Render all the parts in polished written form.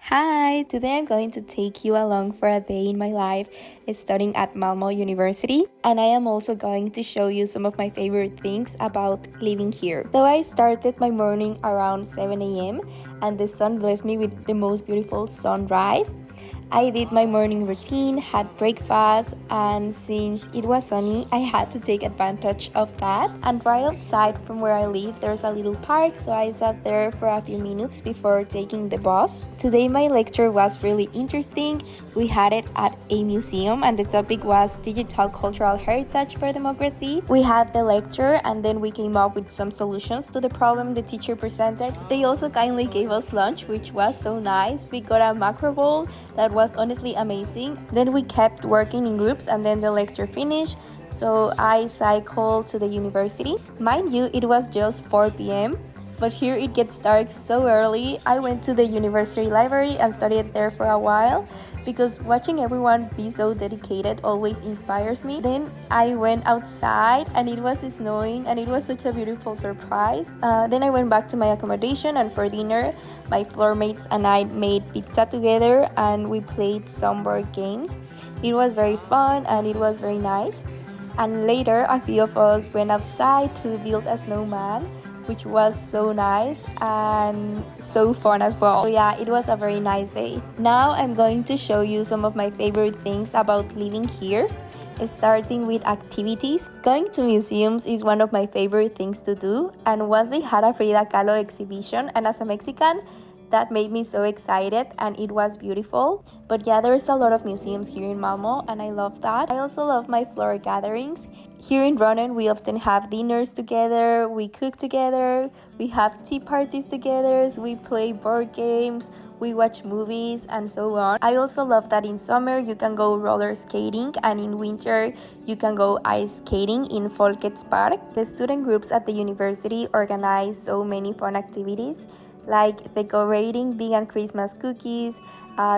Hi, today I'm going to take you along for a day in my life studying at Malmo University, and I am also going to show you some of my favorite things about living here. So I started my morning around 7 a.m. and the sun blessed me with the most beautiful sunrise. I did my morning routine, had breakfast, and since it was sunny, I had to take advantage of that. And right outside from where I live, there's a little park, so I sat there for a few minutes before taking the bus. Today my lecture was really interesting. We had it at a museum, and the topic was Digital Cultural Heritage for Democracy. We had the lecture, and then we came up with some solutions to the problem the teacher presented. They also kindly gave us lunch, which was so nice. We got a macro bowl that was honestly amazing. Then we kept working in groups, and then the lecture finished, so I cycled to the university. Mind you, it was just 4 p.m. but here it gets dark so early. I went to the university library and studied there for a while because watching everyone be so dedicated always inspires me. Then I went outside and it was snowing and it was such a beautiful surprise. Then I went back to my accommodation, and for dinner my floor mates and I made pizza together and we played some board games. It was very fun and it was very nice. And later a few of us went outside to build a snowman, which was so nice and so fun as well. So yeah, it was a very nice day. Now I'm going to show you some of my favorite things about living here, starting with activities. Going to museums is one of my favorite things to do, and once they had a Frida Kahlo exhibition, and as a Mexican, that made me so excited and it was beautiful. But yeah, there's a lot of museums here in Malmo and I love that. I also love my floor gatherings. Here in Ronen, we often have dinners together, we cook together, we have tea parties together, we play board games, we watch movies, and so on. I also love that in summer you can go roller skating, and in winter you can go ice skating in Folkets Park. The student groups at the university organize so many fun activities, like decorating vegan Christmas cookies,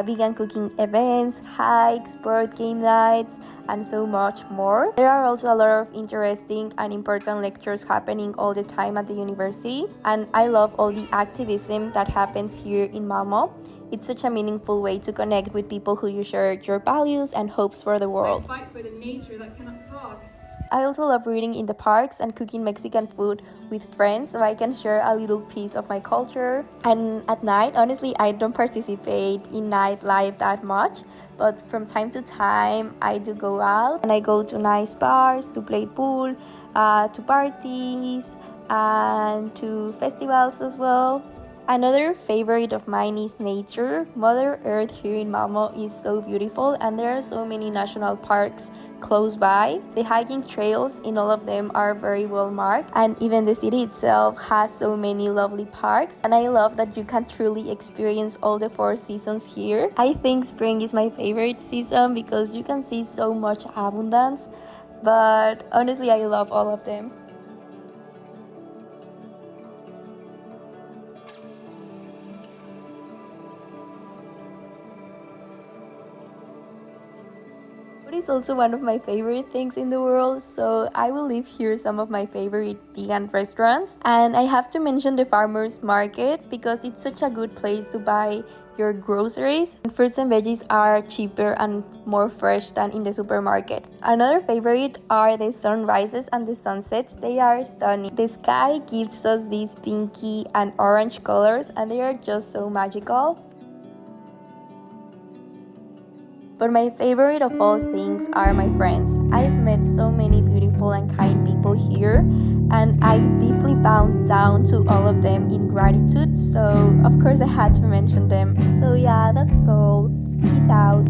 vegan cooking events, hikes, board game nights, and so much more. There are also a lot of interesting and important lectures happening all the time at the university, and I love all the activism that happens here in Malmo. It's such a meaningful way to connect with people who you share your values and hopes for the world. Fight for the nature that cannot talk. I also love reading in the parks and cooking Mexican food with friends so I can share a little piece of my culture. And at night, honestly, I don't participate in nightlife that much, but from time to time I do go out and I go to nice bars to play pool, to parties, and to festivals as well. Another favorite of mine is nature. Mother Earth here in Malmo is so beautiful, and there are so many national parks close by. The hiking trails in all of them are very well marked, and even the city itself has so many lovely parks, and I love that you can truly experience all the 4 seasons here. I think spring is my favorite season because you can see so much abundance, but honestly I love all of them. Food is also one of my favorite things in the world, so I will leave here some of my favorite vegan restaurants. And I have to mention the farmers market because it's such a good place to buy your groceries. And fruits and veggies are cheaper and more fresh than in the supermarket. Another favorite are the sunrises and the sunsets. They are stunning. The sky gives us these pinky and orange colors and they are just so magical. But my favorite of all things are my friends. I've met so many beautiful and kind people here, and I deeply bow down to all of them in gratitude, so of course I had to mention them. So yeah, that's all. Peace out.